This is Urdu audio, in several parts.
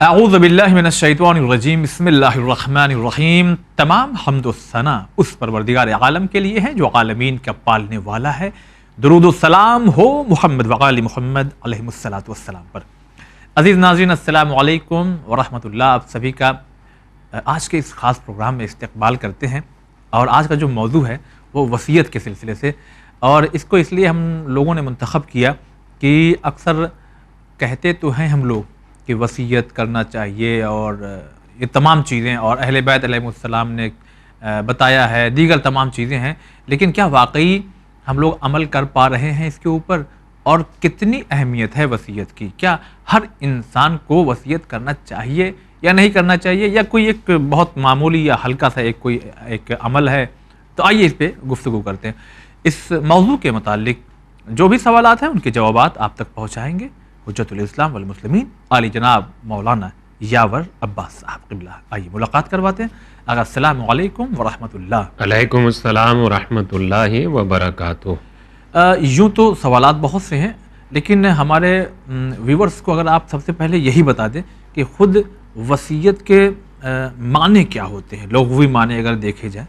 اعوذ باللہ من الشیطان الرجیم، بسم اللہ الرحمن الرحیم۔ تمام حمد و ثنا اس پروردگار عالم کے لیے ہے جو عالمین کا پالنے والا ہے۔ درود و سلام ہو محمد وآل محمد علیہ الصلاۃ والسلام پر۔ عزیز ناظرین، السلام علیکم ورحمۃ اللہ۔ آپ سبھی کا آج کے اس خاص پروگرام میں استقبال کرتے ہیں، اور آج کا جو موضوع ہے وہ وصیت کے سلسلے سے، اور اس کو اس لیے ہم لوگوں نے منتخب کیا کہ اکثر کہتے تو ہیں ہم لوگ کہ وصیت کرنا چاہیے، اور یہ تمام چیزیں اور اہل بیت علیہ السلام نے بتایا ہے، دیگر تمام چیزیں ہیں، لیکن کیا واقعی ہم لوگ عمل کر پا رہے ہیں اس کے اوپر؟ اور کتنی اہمیت ہے وصیت کی؟ کیا ہر انسان کو وصیت کرنا چاہیے یا نہیں کرنا چاہیے، یا کوئی ایک بہت معمولی یا ہلکا سا ایک عمل ہے؟ تو آئیے اس پہ گفتگو کرتے ہیں۔ اس موضوع کے متعلق جو بھی سوالات ہیں ان کے جوابات آپ تک پہنچائیں گے حجت الاسلام والمسلمین علی جناب مولانا یاور عباس صاحب قبلہ۔ آئیے ملاقات کرواتے ہیں۔ آغا السلام علیکم ورحمۃ اللہ۔ علیکم السلام ورحمۃ اللہ وبرکاتہ۔ یوں تو سوالات بہت سے ہیں، لیکن ہمارے ویورز کو اگر آپ سب سے پہلے یہی بتا دیں کہ خود وصیت کے معنی کیا ہوتے ہیں، لغوی معنی اگر دیکھے جائیں۔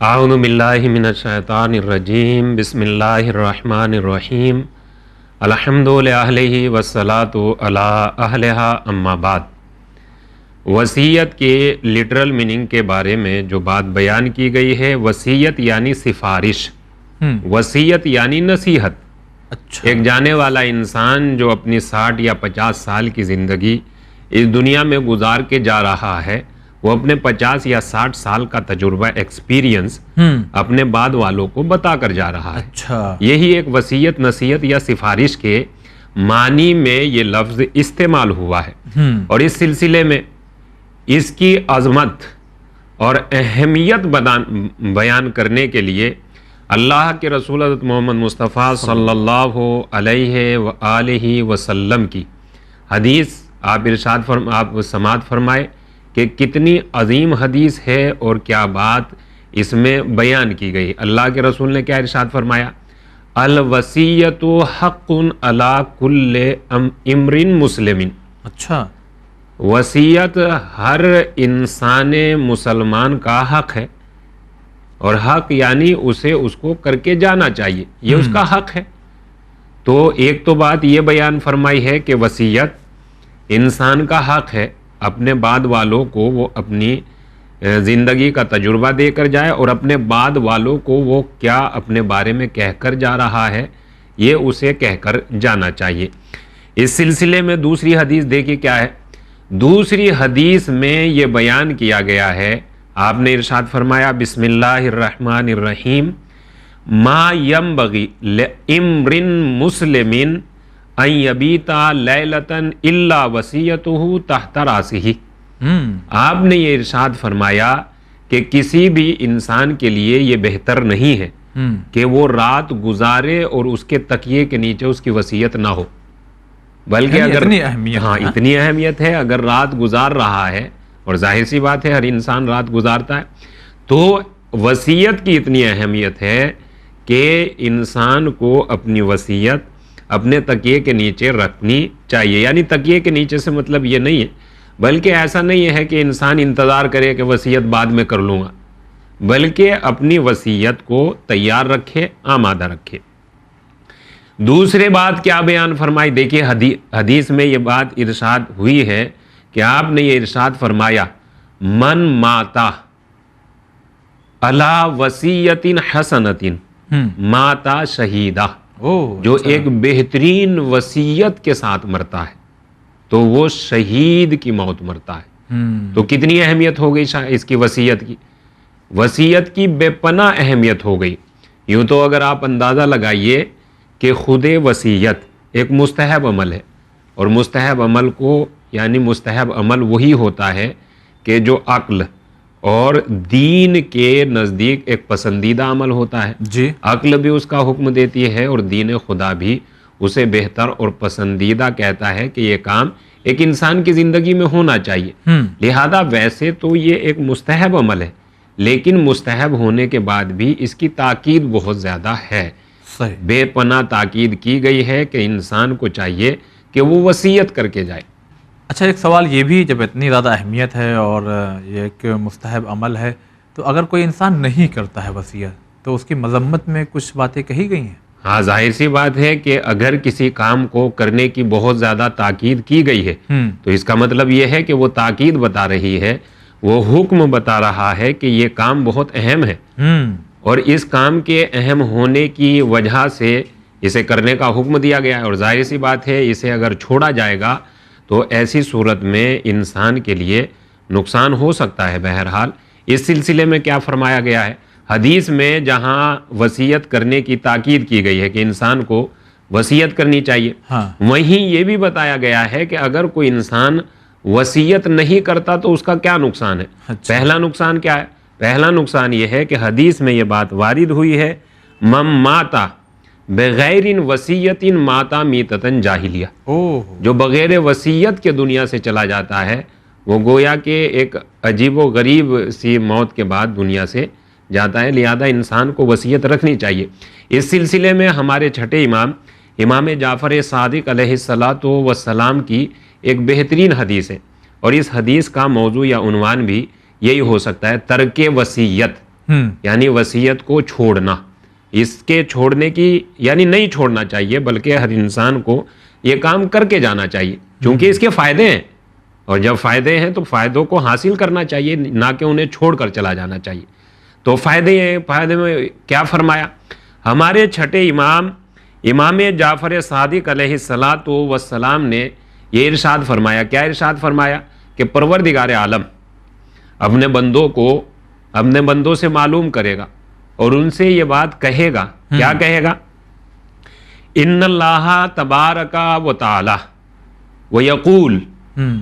اعوذ باللہ من الشیطان الرجیم، بسم اللہ الرحمن الرحیم، الحمد للہ والصلاۃ علی اہلہا، اما بعد۔ وصیت کے لٹرل میننگ کے بارے میں جو بات بیان کی گئی ہے، وصیت یعنی سفارش، وصیت یعنی نصیحت۔ اچھا، ایک جانے والا انسان جو اپنی 60 یا 50 سال کی زندگی اس دنیا میں گزار کے جا رہا ہے، وہ اپنے 50 یا 60 سال کا تجربہ، ایکسپیرینس اپنے بعد والوں کو بتا کر جا رہا ہے۔ اچھا، یہی ایک وصیت، نصیحت یا سفارش کے معنی میں یہ لفظ استعمال ہوا ہے، اور اس سلسلے میں اس کی عظمت اور اہمیت بیان کرنے کے لیے اللہ کے رسول حضرت محمد مصطفیٰ صلی اللہ علیہ وآلہ وسلم کی حدیث آپ سماعت فرمائے کہ کتنی عظیم حدیث ہے اور کیا بات اس میں بیان کی گئی۔ اللہ کے رسول نے کیا ارشاد فرمایا؟ الوصیۃ حق علی کل امر مسلم۔ اچھا، وصیت ہر انسان مسلمان کا حق ہے، اور حق یعنی اسے اس کو کر کے جانا چاہیے، یہ اس کا حق ہے۔ تو ایک تو بات یہ بیان فرمائی ہے کہ وصیت انسان کا حق ہے، اپنے بعد والوں کو وہ اپنی زندگی کا تجربہ دے کر جائے، اور اپنے بعد والوں کو وہ کیا اپنے بارے میں کہہ کر جا رہا ہے یہ اسے کہہ کر جانا چاہیے۔ اس سلسلے میں دوسری حدیث دیکھیے کیا ہے۔ دوسری حدیث میں یہ بیان کیا گیا ہے، آپ نے ارشاد فرمایا بسم اللہ الرحمن الرحیم، ما ینبغی لامرئ مسلم ان یبیت لیلۃ الا وصیتہ تحت راسہ۔ آپ نے یہ ارشاد فرمایا کہ کسی بھی انسان کے لیے یہ بہتر نہیں ہے کہ وہ رات گزارے اور اس کے تکیے کے نیچے اس کی وصیت نہ ہو، بلکہ اگر اتنی اہمیت ہے، اگر رات گزار رہا ہے، اور ظاہر سی بات ہے ہر انسان رات گزارتا ہے، تو وصیت کی اتنی اہمیت ہے کہ انسان کو اپنی وصیت اپنے تکیے کے نیچے رکھنی چاہیے۔ یعنی تکیے کے نیچے سے مطلب یہ نہیں ہے، بلکہ ایسا نہیں ہے کہ انسان انتظار کرے کہ وصیت بعد میں کر لوں گا، بلکہ اپنی وصیت کو تیار رکھے، آمادہ رکھے۔ دوسرے بات کیا بیان فرمائی؟ دیکھیے حدیث میں یہ بات ارشاد ہوئی ہے کہ آپ نے یہ ارشاد فرمایا من ماتا علی وصیت حسنۃ ماتا شہیدہ، جو ایک بہترین وصیت کے ساتھ مرتا ہے تو وہ شہید کی موت مرتا ہے۔ تو کتنی اہمیت ہو گئی اس کی وصیت کی؟ وصیت کی بے پناہ اہمیت ہو گئی۔ یوں تو اگر آپ اندازہ لگائیے کہ خود وصیت ایک مستحب عمل ہے، اور مستحب عمل کو یعنی مستحب عمل وہی ہوتا ہے کہ جو عقل اور دین کے نزدیک ایک پسندیدہ عمل ہوتا ہے۔ جی، عقل بھی اس کا حکم دیتی ہے، اور دین خدا بھی اسے بہتر اور پسندیدہ کہتا ہے کہ یہ کام ایک انسان کی زندگی میں ہونا چاہیے۔ لہذا ویسے تو یہ ایک مستحب عمل ہے، لیکن مستحب ہونے کے بعد بھی اس کی تاکید بہت زیادہ ہے، بے پناہ تاکید کی گئی ہے کہ انسان کو چاہیے کہ وہ وصیت کر کے جائے۔ اچھا ایک سوال یہ بھی، جب اتنی زیادہ اہمیت ہے اور یہ ایک مستحب عمل ہے، تو اگر کوئی انسان نہیں کرتا ہے وصیت تو اس کی مذمت میں کچھ باتیں کہی گئی ہیں؟ ہاں ظاہر سی بات ہے کہ اگر کسی کام کو کرنے کی بہت زیادہ تاکید کی گئی ہے تو اس کا مطلب یہ ہے کہ وہ تاکید بتا رہی ہے، وہ حکم بتا رہا ہے کہ یہ کام بہت اہم ہے، اور اس کام کے اہم ہونے کی وجہ سے اسے کرنے کا حکم دیا گیا ہے، اور ظاہر سی بات ہے اسے اگر چھوڑا جائے گا تو ایسی صورت میں انسان کے لیے نقصان ہو سکتا ہے۔ بہرحال اس سلسلے میں کیا فرمایا گیا ہے؟ حدیث میں جہاں وصیت کرنے کی تاکید کی گئی ہے کہ انسان کو وصیت کرنی چاہیے، وہیں یہ بھی بتایا گیا ہے کہ اگر کوئی انسان وصیت نہیں کرتا تو اس کا کیا نقصان ہے۔ پہلا نقصان کیا ہے؟ پہلا نقصان یہ ہے کہ حدیث میں یہ بات وارد ہوئی ہے، من ماتا بغیر وصیت ماتا میتتن جاہلیہ، جو بغیر وصیت کے دنیا سے چلا جاتا ہے وہ گویا کہ ایک عجیب و غریب سی موت کے بعد دنیا سے جاتا ہے، لہذا انسان کو وصیت رکھنی چاہیے۔ اس سلسلے میں ہمارے چھٹے امام جعفر صادق علیہ السلام کی ایک بہترین حدیث ہے، اور اس حدیث کا موضوع یا عنوان بھی یہی ہو سکتا ہے، ترک وصیت، یعنی وصیت کو چھوڑنا۔ اس کے چھوڑنے کی یعنی نہیں چھوڑنا چاہیے، بلکہ ہر انسان کو یہ کام کر کے جانا چاہیے، کیونکہ اس کے فائدے ہیں، اور جب فائدے ہیں تو فائدوں کو حاصل کرنا چاہیے، نہ کہ انہیں چھوڑ کر چلا جانا چاہیے۔ تو فائدے میں کیا فرمایا؟ ہمارے چھٹے امام جعفر صادق علیہ السلام نے یہ ارشاد فرمایا۔ کیا ارشاد فرمایا؟ کہ پروردگار عالم اپنے بندوں سے معلوم کرے گا اور ان سے یہ بات کہے گا۔ کیا کہے گا؟ ان اللہ تبارک و تعالی ویقول،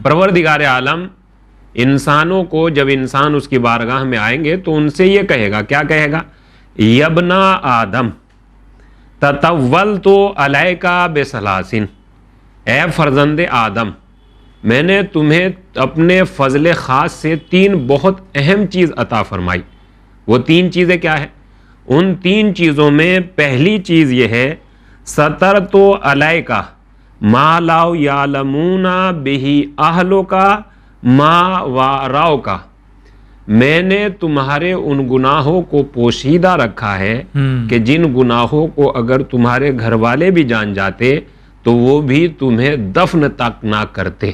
پروردگار عالم انسانوں کو، جب انسان اس کی بارگاہ میں آئیں گے تو ان سے یہ کہے گا۔ کیا کہے گا؟ یبن آدم تطولت علیک بثلاثن، اے فرزند آدم میں نے تمہیں اپنے فضل خاص سے 3 بہت اہم چیز عطا فرمائی۔ وہ 3 چیزیں کیا ہیں؟ ان 3 چیزوں میں پہلی چیز یہ ہے، سترت علیک ما لا یعلمون بہ اہلک ما وراؤک، میں نے تمہارے ان گناہوں کو پوشیدہ رکھا ہے کہ جن گناہوں کو اگر تمہارے گھر والے بھی جان جاتے تو وہ بھی تمہیں دفن تک نہ کرتے۔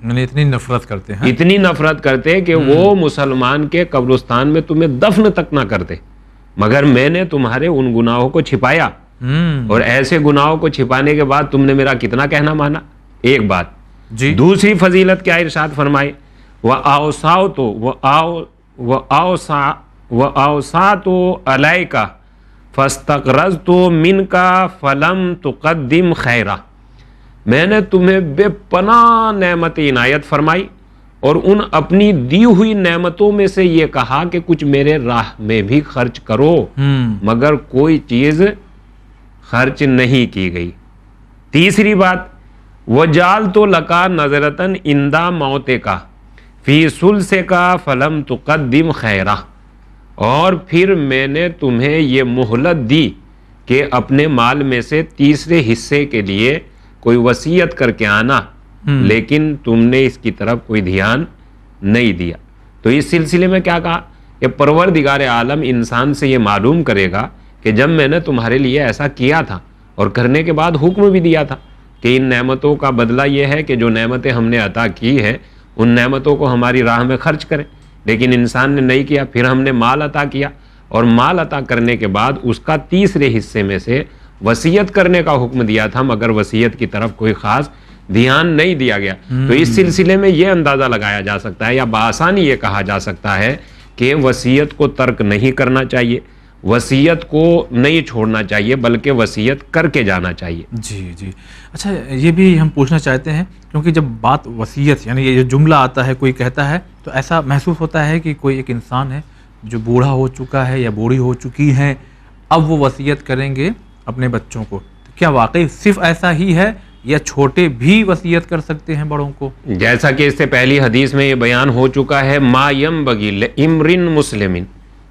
میں نے اتنی نفرت کرتے ہیں، اتنی نفرت کرتے کہ وہ مسلمان کے قبرستان میں تمہیں دفن تک نہ کرتے، مگر میں نے تمہارے ان گناہوں کو چھپایا، اور ایسے گناہوں کو چھپانے کے بعد تم نے میرا کتنا کہنا مانا؟ ایک بات۔ دوسری فضیلت کیا ارشاد فرمائے؟ وَأَوْسَعْتُ عَلَيْكَ فَاسْتَقْرَضْتُ مِنْكَ فَلَمْ تُقَدِّمْ خَيْرًا، میں نے تمہیں بے پناہ نعمت عنایت فرمائی اور ان اپنی دی ہوئی نعمتوں میں سے یہ کہا کہ کچھ میرے راہ میں بھی خرچ کرو، مگر کوئی چیز خرچ نہیں کی گئی۔ تیسری بات، وَجَعَلْتُ لَكَ نَظْرَةً عِنْدَ مَوْتِكَ فِي ثُلْثِكَ فَلَمْ تُقَدِّمْ خَيْرًا، اور پھر میں نے تمہیں یہ مہلت دی کہ اپنے مال میں سے تیسرے حصے کے لیے کوئی وصیت کر کے آنا، لیکن تم نے اس کی طرف کوئی دھیان نہیں دیا۔ تو اس سلسلے میں کیا کہا کہ پروردگار عالم انسان سے یہ معلوم کرے گا کہ جب میں نے تمہارے لیے ایسا کیا تھا اور کرنے کے بعد حکم بھی دیا تھا کہ ان نعمتوں کا بدلہ یہ ہے کہ جو نعمتیں ہم نے عطا کی ہے ان نعمتوں کو ہماری راہ میں خرچ کریں، لیکن انسان نے نہیں کیا۔ پھر ہم نے مال عطا کیا، اور مال عطا کرنے کے بعد اس کا تیسرے حصے میں سے وصیت کرنے کا حکم دیا تھا، مگر وصیت کی طرف کوئی خاص دھیان نہیں دیا گیا۔ تو اس سلسلے میں یہ اندازہ لگایا جا سکتا ہے، یا بآسانی یہ کہا جا سکتا ہے کہ وصیت کو ترک نہیں کرنا چاہیے، وصیت کو نہیں چھوڑنا چاہیے، بلکہ وصیت کر کے جانا چاہیے۔ جی اچھا، یہ بھی ہم پوچھنا چاہتے ہیں، کیونکہ جب بات وصیت یعنی یہ جو جملہ آتا ہے، کوئی کہتا ہے تو ایسا محسوس ہوتا ہے کہ کوئی ایک انسان ہے جو بوڑھا ہو چکا ہے یا بوڑھی ہو چکی ہیں، اب وہ وصیت کریں گے اپنے بچوں کو۔ کیا واقعی صرف ایسا ہی ہے یا چھوٹے بھی وصیت کر سکتے ہیں بڑوں کو؟ جیسا کہ اس سے پہلی حدیث میں یہ بیان ہو چکا ہے، ما ینبغی لامرئ مسلم،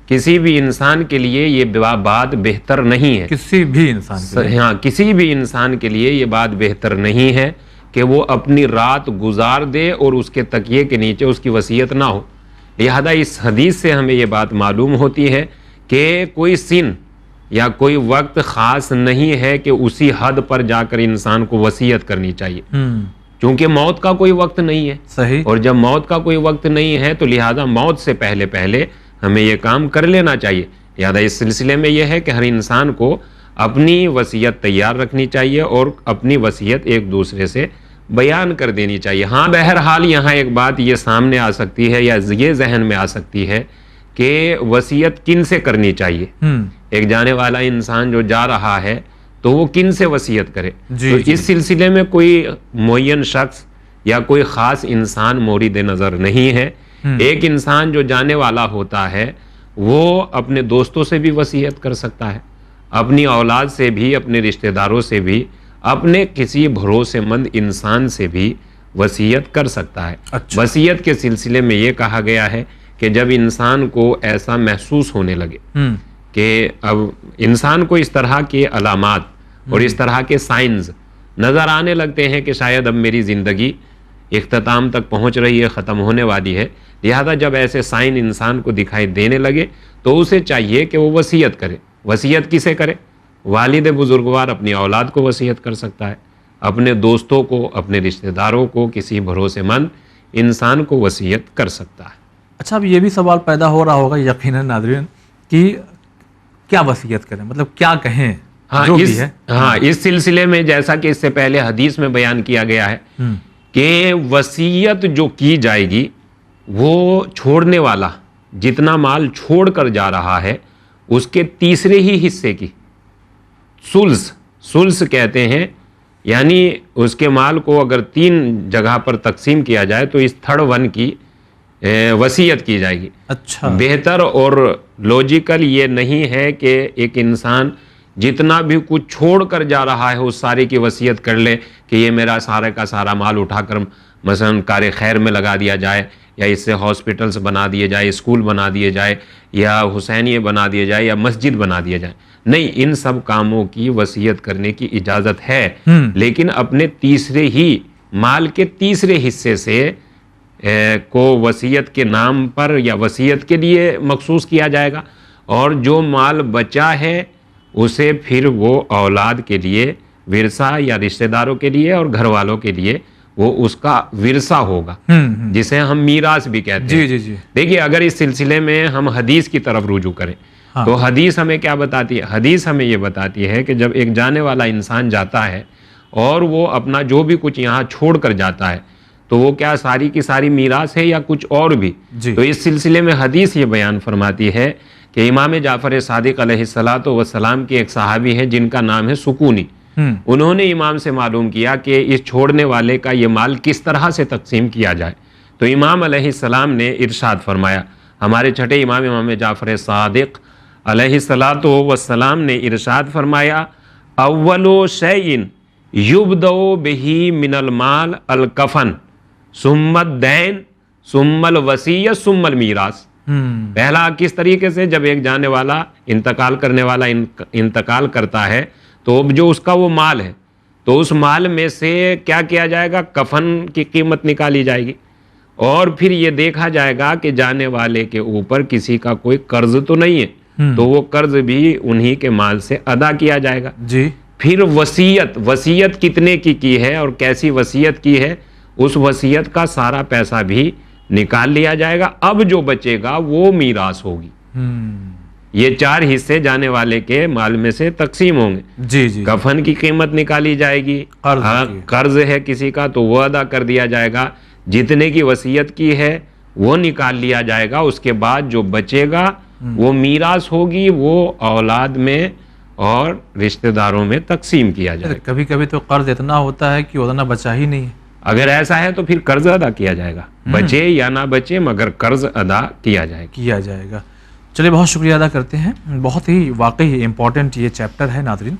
کسی بھی انسان کے لیے یہ بات بہتر نہیں ہے، کسی بھی انسان کے لیے، ہاں کسی بھی انسان کے لیے یہ بات بہتر نہیں ہے کہ وہ اپنی رات گزار دے اور اس کے تکیے کے نیچے اس کی وصیت نہ ہو۔ لہذا اس حدیث سے ہمیں یہ بات معلوم ہوتی ہے کہ کوئی سن یا کوئی وقت خاص نہیں ہے کہ اسی حد پر جا کر انسان کو وصیت کرنی چاہیے، چونکہ موت کا کوئی وقت نہیں ہے۔ صحیح۔ اور جب موت کا کوئی وقت نہیں ہے تو لہذا موت سے پہلے ہمیں یہ کام کر لینا چاہیے۔ لہذا اس سلسلے میں یہ ہے کہ ہر انسان کو اپنی وصیت تیار رکھنی چاہیے اور اپنی وصیت ایک دوسرے سے بیان کر دینی چاہیے۔ ہاں بہرحال یہاں ایک بات یہ سامنے آ سکتی ہے یا یہ ذہن میں آ سکتی ہے کہ وصیت کن سے کرنی چاہیے۔ ایک جانے والا انسان جو جا رہا ہے تو وہ کن سے وصیت کرے؟ تو اس سلسلے میں کوئی معین شخص یا کوئی خاص انسان مورد نظر نہیں ہے۔ ایک انسان جو جانے والا ہوتا ہے وہ اپنے دوستوں سے بھی وصیت کر سکتا ہے، اپنی اولاد سے بھی، اپنے رشتہ داروں سے بھی، اپنے کسی بھروسے مند انسان سے بھی وصیت کر سکتا ہے۔ وصیت کے سلسلے میں یہ کہا گیا ہے کہ جب انسان کو ایسا محسوس ہونے لگے کہ اب انسان کو اس طرح کے علامات اور اس طرح کے سائنز نظر آنے لگتے ہیں کہ شاید اب میری زندگی اختتام تک پہنچ رہی ہے، ختم ہونے والی ہے، لہذا جب ایسے سائن انسان کو دکھائی دینے لگے تو اسے چاہیے کہ وہ وصیت کرے۔ وصیت کسے کرے؟ والد بزرگوار اپنی اولاد کو وصیت کر سکتا ہے، اپنے دوستوں کو، اپنے رشتہ داروں کو، کسی بھروسے مند انسان کو وصیت کر سکتا ہے۔ اچھا، اب یہ بھی سوال پیدا ہو رہا ہوگا یقیناً ناظرین کہ کیا وصیت کریں، مطلب کیا کہیں؟ اس سلسلے میں جیسا کہ اس سے پہلے حدیث میں بیان کیا گیا ہے کہ وصیت جو کی جائے گی وہ چھوڑنے والا جتنا مال چھوڑ کر جا رہا ہے اس کے تیسرے ہی حصے کی سلس کہتے ہیں، یعنی اس کے مال کو اگر 3 جگہ پر تقسیم کیا جائے تو اس 3rd کی وصیت کی جائے گی۔ اچھا، بہتر اور لوجیکل یہ نہیں ہے کہ ایک انسان جتنا بھی کچھ چھوڑ کر جا رہا ہے اس سارے کی وصیت کر لے کہ یہ میرا سارے کا سارا مال اٹھا کر مثلا کار خیر میں لگا دیا جائے، یا اس سے ہاسپٹلز بنا دیے جائے، اسکول بنا دیے جائے، یا حسینیے بنا دیے جائے، یا مسجد بنا دیا جائے۔ نہیں، ان سب کاموں کی وصیت کرنے کی اجازت ہے، لیکن اپنے تیسرے ہی مال کے تیسرے حصے سے کو وصیت کے نام پر یا وصیت کے لیے مخصوص کیا جائے گا، اور جو مال بچا ہے اسے پھر وہ اولاد کے لیے ورثہ یا رشتہ داروں کے لیے اور گھر والوں کے لیے وہ اس کا ورثہ ہوگا، جسے ہم میراث بھی کہتے ہیں۔ دیکھیے، اگر اس سلسلے میں ہم حدیث کی طرف رجوع کریں تو حدیث ہمیں کیا بتاتی ہے؟ حدیث ہمیں یہ بتاتی ہے کہ جب ایک جانے والا انسان جاتا ہے اور وہ اپنا جو بھی کچھ یہاں چھوڑ کر جاتا ہے تو وہ کیا ساری کی ساری میراث ہے یا کچھ اور بھی؟ تو اس سلسلے میں حدیث یہ بیان فرماتی ہے کہ امام جعفر صادق علیہ الصلوۃ والسلام کے ایک صحابی ہیں جن کا نام ہے سکونی، انہوں نے امام سے معلوم کیا کہ اس چھوڑنے والے کا یہ مال کس طرح سے تقسیم کیا جائے، تو امام علیہ السلام نے ارشاد فرمایا، ہمارے چھٹے امام جعفر صادق علیہ الصلوۃ والسلام نے ارشاد فرمایا، اول شیء یبدأ بہ من المال الکفن ثم الدین ثم الوصیہ ثم المیراث۔ پہلا کس طریقے سے؟ جب ایک جانے والا انتقال کرنے والا انتقال کرتا ہے تو اب جو اس کا وہ مال ہے تو اس مال میں سے کیا کیا جائے گا؟ کفن کی قیمت نکالی جائے گی، اور پھر یہ دیکھا جائے گا کہ جانے والے کے اوپر کسی کا کوئی قرض تو نہیں ہے، تو وہ قرض بھی انہی کے مال سے ادا کیا جائے گا۔ پھر وصیت کتنے کی ہے اور کیسی وصیت کی ہے، اس وصیت کا سارا پیسہ بھی نکال لیا جائے گا، اب جو بچے گا وہ میراث ہوگی۔ یہ 4 حصے جانے والے کے مال میں سے تقسیم ہوں گے۔ کفن کی قیمت نکالی جائے گی، قرض ہے کسی کا تو وہ ادا کر دیا جائے گا، جتنے کی وصیت کی ہے وہ نکال لیا جائے گا، اس کے بعد جو بچے گا وہ میراث ہوگی، وہ اولاد میں اور رشتہ داروں میں تقسیم کیا جائے گا۔ کبھی کبھی تو قرض اتنا ہوتا ہے کہ اتنا بچا ہی نہیں ہے، اگر ایسا ہے تو پھر قرض ادا کیا جائے گا، بچے یا نہ بچے مگر قرض ادا کیا جائے گا۔ چلیے، بہت شکریہ ادا کرتے ہیں، بہت ہی واقعی امپورٹنٹ یہ چیپٹر ہے ناظرین۔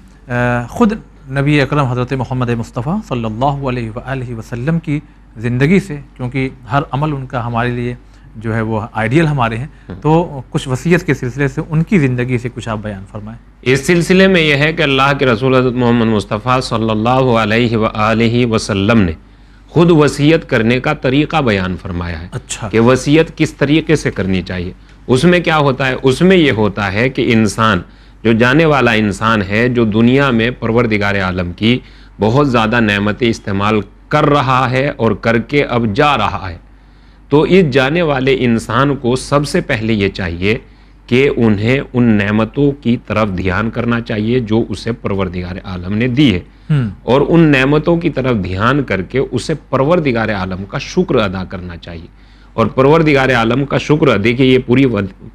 خود نبی اکرم حضرت محمد مصطفیٰ صلی اللہ علیہ وآلہ وسلم کی زندگی سے، کیونکہ ہر عمل ان کا ہمارے لیے جو ہے وہ آئیڈیل ہمارے ہیں، تو کچھ وصیت کے سلسلے سے ان کی زندگی سے کچھ آپ بیان فرمائیں۔ اس سلسلے میں یہ ہے کہ اللہ کے رسول حضرت محمد مصطفیٰ صلی اللہ علیہ وآلہ وسلم نے خود وصیت کرنے کا طریقہ بیان فرمایا ہے اچھا، کہ وصیت کس طریقے سے کرنی چاہیے۔ اس میں کیا ہوتا ہے؟ اس میں یہ ہوتا ہے کہ انسان جو جانے والا انسان ہے، جو دنیا میں پروردگار عالم کی بہت زیادہ نعمتیں استعمال کر رہا ہے اور کر کے اب جا رہا ہے، تو اس جانے والے انسان کو سب سے پہلے یہ چاہیے کہ انہیں ان نعمتوں کی طرف دھیان کرنا چاہیے جو اسے پروردگار عالم نے دی ہے، اور ان نعمتوں کی طرف دھیان کر کے اسے پروردگار عالم کا شکر ادا کرنا چاہیے۔ اور پروردگار عالم کا شکر، دیکھیے یہ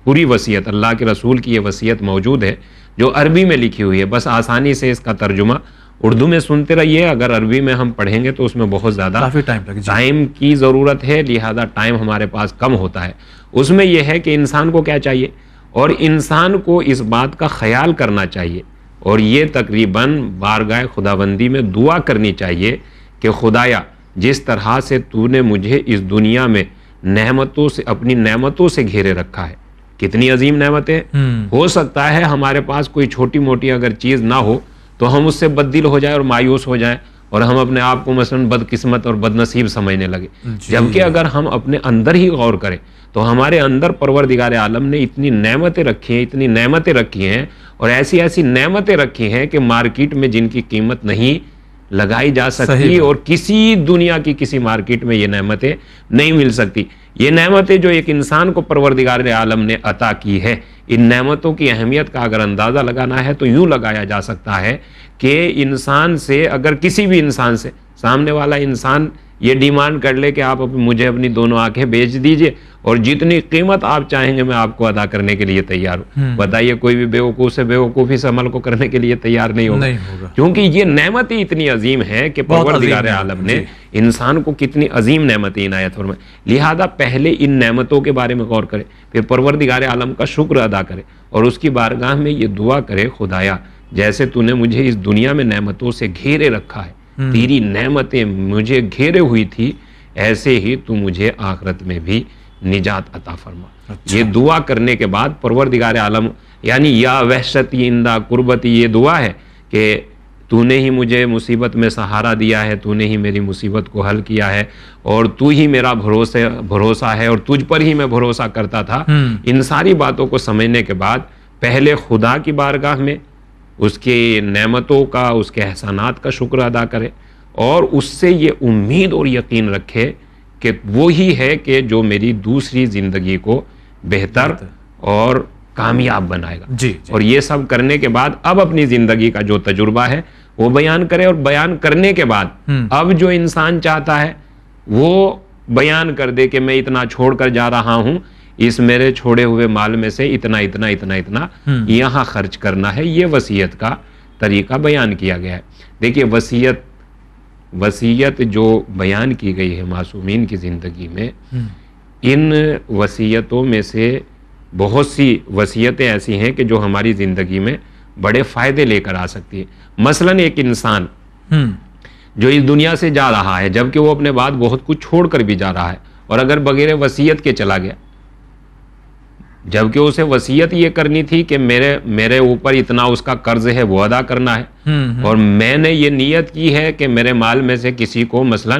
پوری وصیت اللہ کے رسول کی یہ وصیت موجود ہے جو عربی میں لکھی ہوئی ہے، بس آسانی سے اس کا ترجمہ اردو میں سنتے رہیے، اگر عربی میں ہم پڑھیں گے تو اس میں بہت زیادہ کافی ٹائم لگے، ٹائم کی ضرورت ہے، لہذا ٹائم ہمارے پاس کم ہوتا ہے۔ اس میں یہ ہے کہ انسان کو کیا چاہیے، اور انسان کو اس بات کا خیال کرنا چاہیے، اور یہ تقریباً بارگاہ خداوندی میں دعا کرنی چاہیے کہ خدایا جس طرح سے تو نے مجھے اس دنیا میں نعمتوں سے، اپنی نعمتوں سے گھیرے رکھا ہے، کتنی عظیم نعمتیں، ہو سکتا ہے ہمارے پاس کوئی چھوٹی موٹی اگر چیز نہ ہو تو ہم اس سے بددل ہو جائیں اور مایوس ہو جائیں، اور ہم اپنے آپ کو مثلا بدقسمت اور بد نصیب سمجھنے لگے، جبکہ اگر ہم اپنے اندر ہی غور کریں تو ہمارے اندر پروردگار عالم نے اتنی نعمتیں رکھی ہیں، اتنی نعمتیں رکھی ہیں، اور ایسی ایسی نعمتیں رکھی ہیں کہ مارکیٹ میں جن کی قیمت نہیں لگائی جا سکتی، اور کسی دنیا کی کسی مارکیٹ میں یہ نعمتیں نہیں مل سکتی۔ یہ نعمتیں جو ایک انسان کو پروردگار عالم نے عطا کی ہے، ان نعمتوں کی اہمیت کا اگر اندازہ لگانا ہے تو یوں لگایا جا سکتا ہے کہ انسان سے، اگر کسی بھی انسان سے سامنے والا انسان یہ ڈیمانڈ کر لے کہ آپ مجھے اپنی دونوں آنکھیں بیچ دیجئے اور جتنی قیمت آپ چاہیں گے میں آپ کو ادا کرنے کے لیے تیار ہوں، بتائیے کوئی بھی بیوقوف سے بیوقوفی اس عمل کو کرنے کے لیے تیار نہیں ہوگا، کیونکہ یہ نعمت ہی اتنی عظیم ہے کہ پروردگار عالم نے انسان کو کتنی عظیم نعمتیں عنایت فرمائیں۔ لہذا پہلے ان نعمتوں کے بارے میں غور کرے، پھر پروردگار عالم کا شکر ادا کرے، اور اس کی بارگاہ میں یہ دعا کرے، خدایا جیسے تو نے مجھے اس دنیا میں نعمتوں سے گھیرے رکھا ہے، تیری نعمتیں مجھے گھیرے ہوئی تھی، ایسے ہی تو مجھے آخرت میں بھی نجات عطا فرما۔ یہ دعا کرنے کے بعد پروردگار عالم، یعنی یا وحشتی اندہ قربتی، یہ دعا ہے کہ تو نے ہی مجھے مصیبت میں سہارا دیا ہے، تو نے ہی میری مصیبت کو حل کیا ہے، اور تو ہی میرا بھروسہ ہے، اور تجھ پر ہی میں بھروسہ کرتا تھا۔ ان ساری باتوں کو سمجھنے کے بعد پہلے خدا کی بارگاہ میں اس کی نعمتوں کا، اس کے احسانات کا شکر ادا کرے، اور اس سے یہ امید اور یقین رکھے کہ وہی ہے کہ جو میری دوسری زندگی کو بہتر اور کامیاب بنائے گا۔ اور یہ سب کرنے کے بعد اب اپنی زندگی کا جو تجربہ ہے وہ بیان کرے، اور بیان کرنے کے بعد اب جو انسان چاہتا ہے وہ بیان کر دے کہ میں اتنا چھوڑ کر جا رہا ہوں، اس میرے چھوڑے ہوئے مال میں سے اتنا اتنا اتنا اتنا یہاں خرچ کرنا ہے۔ یہ وصیت کا طریقہ بیان کیا گیا ہے۔ دیکھیے وصیت جو بیان کی گئی ہے معصومین کی زندگی میں، ان وصیتوں میں سے بہت سی وصیتیں ایسی ہیں کہ جو ہماری زندگی میں بڑے فائدے لے کر آ سکتی ہیں۔ مثلا ایک انسان جو اس دنیا سے جا رہا ہے، جبکہ وہ اپنے بعد بہت کچھ چھوڑ کر بھی جا رہا ہے، اور اگر بغیر وصیت کے چلا گیا، جبکہ اسے وصیت یہ کرنی تھی کہ میرے اوپر اتنا اس کا قرض ہے وہ ادا کرنا ہے، اور میں نے یہ نیت کی ہے کہ میرے مال میں سے کسی کو، مثلا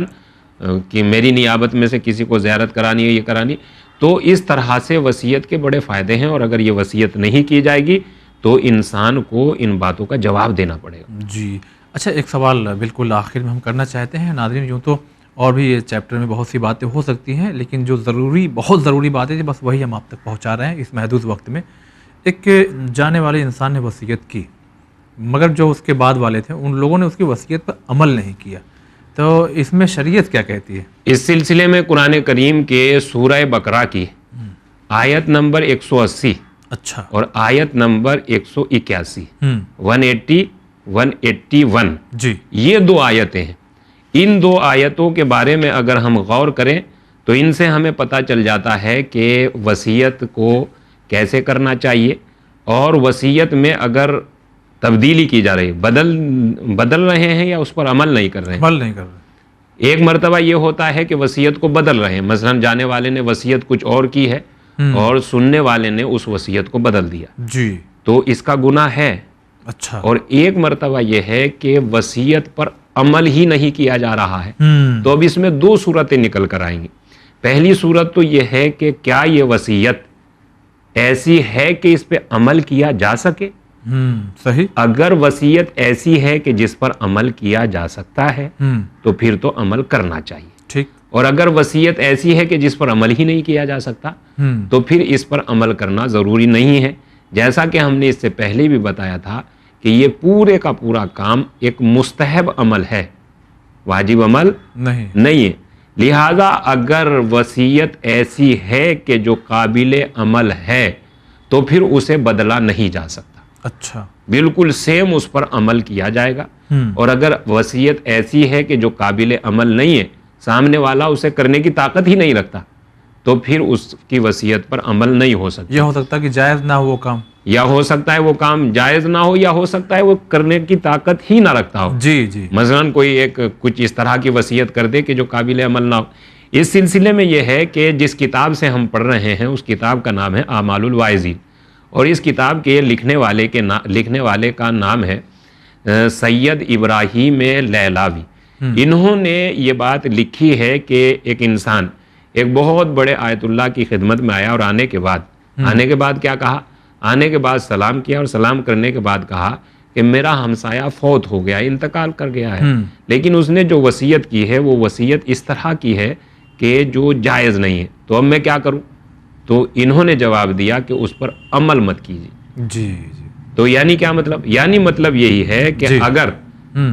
کہ میری نیابت میں سے کسی کو زیارت کرانی ہے، یہ کرانی، تو اس طرح سے وصیت کے بڑے فائدے ہیں، اور اگر یہ وصیت نہیں کی جائے گی تو انسان کو ان باتوں کا جواب دینا پڑے گا۔ جی اچھا، ایک سوال بالکل آخر میں ہم کرنا چاہتے ہیں ناظرین، یوں تو اور بھی یہ چیپٹر میں بہت سی باتیں ہو سکتی ہیں، لیکن جو بہت ضروری باتیں تھیں بس وہی ہم آپ تک پہنچا رہے ہیں اس محدود وقت میں۔ ایک جانے والے انسان نے وصیت کی، مگر جو اس کے بعد والے تھے ان لوگوں نے اس کی وصیت پر عمل نہیں کیا، تو اس میں شریعت کیا کہتی ہے؟ اس سلسلے میں قرآن کریم کے سورہ بقرہ کی آیت نمبر 180 اچھا اور آیت نمبر 181 180 181 جی، یہ دو آیتیں ہیں۔ ان دو آیتوں کے بارے میں اگر ہم غور کریں تو ان سے ہمیں پتہ چل جاتا ہے کہ وصیت کو کیسے کرنا چاہیے، اور وصیت میں اگر تبدیلی کی جا رہی ہے، بدل رہے ہیں یا اس پر عمل نہیں کر رہے ہیں، ایک مرتبہ یہ ہوتا ہے کہ وصیت کو بدل رہے ہیں، مثلا جانے والے نے وصیت کچھ اور کی ہے اور سننے والے نے اس وصیت کو بدل دیا، جی تو اس کا گناہ ہے۔ اچھا، اور ایک مرتبہ یہ ہے کہ وصیت پر عمل ہی نہیں کیا جا رہا ہے، تو اب اس میں دو صورتیں نکل کر آئیں گی۔ پہلی صورت تو یہ ہے کہ کیا یہ وصیت ایسی ہے کہ اس پہ عمل کیا جا سکے؟ صحیح، اگر وصیت ایسی ہے کہ جس پر عمل کیا جا سکتا ہے تو پھر تو عمل کرنا چاہیے، ٹھیک، اور اگر وصیت ایسی ہے کہ جس پر عمل ہی نہیں کیا جا سکتا تو پھر اس پر عمل کرنا ضروری نہیں ہے۔ جیسا کہ ہم نے اس سے پہلے بھی بتایا تھا کہ یہ پورے کا پورا کام ایک مستحب عمل ہے، واجب عمل نہیں ہے۔ لہذا اگر وصیت ایسی ہے کہ جو قابل عمل ہے تو پھر اسے بدلا نہیں جا سکتا، اچھا، بالکل سیم اس پر عمل کیا جائے گا۔ اور اگر وصیت ایسی ہے کہ جو قابل عمل نہیں ہے، سامنے والا اسے کرنے کی طاقت ہی نہیں رکھتا، تو پھر اس کی وصیت پر عمل نہیں ہو سکتا۔ یہ ہو سکتا ہے کہ جائز نہ ہو وہ کام، یا ہو سکتا ہے وہ کام جائز نہ ہو، یا ہو سکتا ہے وہ کرنے کی طاقت ہی نہ رکھتا ہو۔ جی جی، مثلاً کوئی ایک کچھ اس طرح کی وصیت کر دے کہ جو قابل عمل نہ ہو۔ اس سلسلے میں یہ ہے کہ جس کتاب سے ہم پڑھ رہے ہیں اس کتاب کا نام ہے اعمال الواعظین، اور اس کتاب کے لکھنے والے کا نام ہے سید ابراہیم لیلاوی۔ انہوں نے یہ بات لکھی ہے کہ ایک انسان ایک بہت بڑے آیت اللہ کی خدمت میں آیا، اور آنے کے بعد کیا کہا؟ آنے کے بعد سلام کیا، اور سلام کرنے کے بعد کہا کہ میرا ہمسایہ فوت ہو گیا، انتقال کر گیا ہے، لیکن اس نے جو وصیت کی ہے وہ وصیت اس طرح کی ہے کہ جو جائز نہیں ہے، تو اب میں کیا کروں؟ تو انہوں نے جواب دیا کہ اس پر عمل مت کیجیے۔ جی جی، تو یعنی کیا مطلب؟ یعنی مطلب یہی ہے کہ اگر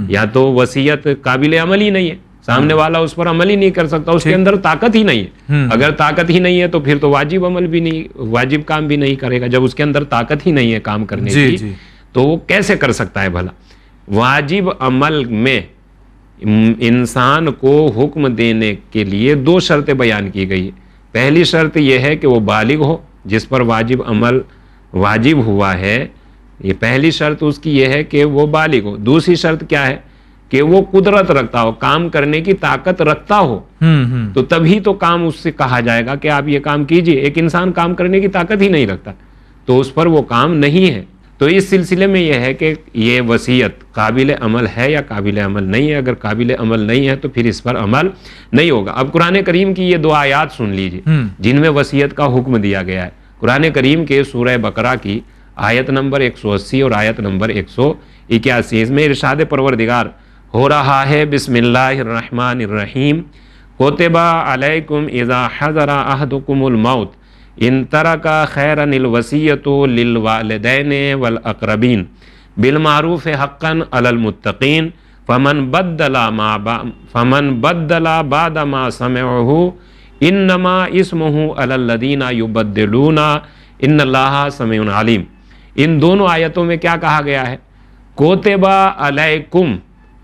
یا تو وصیت قابل عمل ہی نہیں ہے، سامنے والا اس پر عمل ہی نہیں کر سکتا، اس کے اندر طاقت ہی نہیں ہے، اگر طاقت ہی نہیں ہے تو پھر تو واجب کام بھی نہیں کرے گا۔ جب اس کے اندر طاقت ہی نہیں ہے کام کرنے کی تو وہ کیسے کر سکتا ہے بھلا؟ واجب عمل میں انسان کو حکم دینے کے لیے دو شرطیں بیان کی گئی ہے۔ پہلی شرط یہ ہے کہ وہ بالغ ہو، جس پر واجب عمل واجب ہوا ہے، یہ پہلی شرط اس کی یہ ہے کہ وہ بالغ ہو۔ دوسری شرط کیا ہے؟ کہ وہ قدرت رکھتا ہو، کام کرنے کی طاقت رکھتا ہو، تو تبھی تو کام اس سے کہا جائے گا کہ آپ یہ کام کیجئے۔ ایک انسان کام کرنے کی طاقت ہی نہیں رکھتا تو اس پر وہ کام نہیں ہے۔ تو اس سلسلے میں یہ ہے کہ یہ وصیت قابل عمل ہے یا قابل عمل نہیں ہے۔ اگر قابل عمل نہیں ہے تو پھر اس پر عمل نہیں ہوگا۔ اب قرآن کریم کی یہ دو آیات سن لیجئے جن میں وصیت کا حکم دیا گیا ہے۔ قرآن کریم کے سورہ بقرہ کی آیت نمبر 180 اور آیت نمبر 181، اس میں ارشاد پروردگار ہو رہا ہے، بسم اللہ الرحمن الرحیم، کتب علیکم اذا حضر احدکم الموت ان ترک خیرا الوصیۃ للوالدین والاقربین بالمعروف حقا علی المتقین فمن بدل بعد ما سمعه انما اسمه علی الذین یبدلون ان اللہ سمیع علیم۔ ان دونوں آیتوں میں کیا کہا گیا ہے؟ کوتبہ علیکم،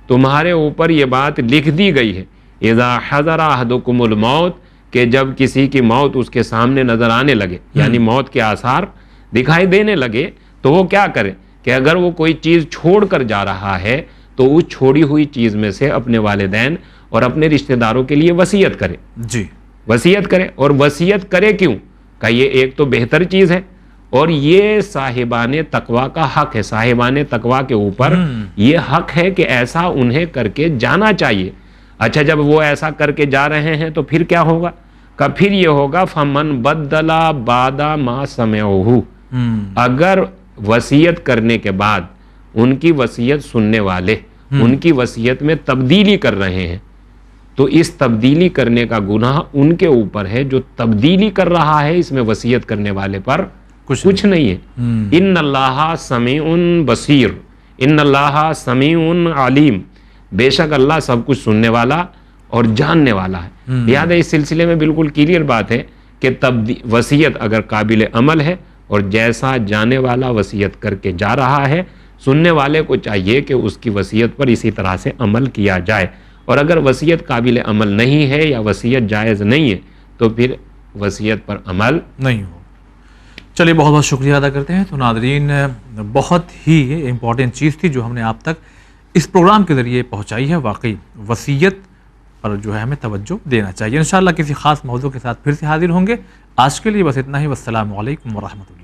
تمہارے اوپر یہ بات لکھ دی گئی ہے، اذا حضر احدکم الموت، کہ جب کسی کی موت اس کے سامنے نظر آنے لگے، یعنی موت کے آثار دکھائی دینے لگے، تو وہ کیا کرے کہ اگر وہ کوئی چیز چھوڑ کر جا رہا ہے تو اس چھوڑی ہوئی چیز میں سے اپنے والدین اور اپنے رشتہ داروں کے لیے وصیت کرے۔ جی، وصیت کرے، اور وصیت کرے کیوں؟ کہ یہ ایک تو بہتر چیز ہے، اور یہ صاحبان تقوی کا حق ہے۔ صاحبان تقوی کے اوپر یہ حق ہے کہ ایسا انہیں کر کے جانا چاہیے۔ اچھا، جب وہ ایسا کر کے جا رہے ہیں تو پھر کیا ہوگا؟ کہ پھر یہ ہوگا فمن بدل بعد ما سمعه، اگر وصیت کرنے کے بعد ان کی وصیت سننے والے ان کی وصیت میں تبدیلی کر رہے ہیں تو اس تبدیلی کرنے کا گناہ ان کے اوپر ہے۔ جو تبدیلی کر رہا ہے اس میں وصیت کرنے والے پر کچھ نہیں ہے۔ ان اللہ سمیع بصیر، ان اللہ سمیع علیم، بے شک اللہ سب کچھ سننے والا اور جاننے والا ہے۔ یاد ہے، اس سلسلے میں بالکل کلیئر بات ہے کہ وصیت اگر قابل عمل ہے اور جیسا جانے والا وصیت کر کے جا رہا ہے، سننے والے کو چاہیے کہ اس کی وصیت پر اسی طرح سے عمل کیا جائے، اور اگر وصیت قابل عمل نہیں ہے یا وصیت جائز نہیں ہے تو پھر وصیت پر عمل نہیں ہو۔ چلیے، بہت بہت شکریہ ادا کرتے ہیں۔ تو ناظرین، بہت ہی امپورٹنٹ چیز تھی جو ہم نے آپ تک اس پروگرام کے ذریعے پہنچائی ہے۔ واقعی وصیت پر جو ہے ہمیں توجہ دینا چاہیے. انشاءاللہ کسی خاص موضوع کے ساتھ پھر سے حاضر ہوں گے. آج کے لیے بس اتنا ہی. والسلام علیکم ورحمۃ اللہ.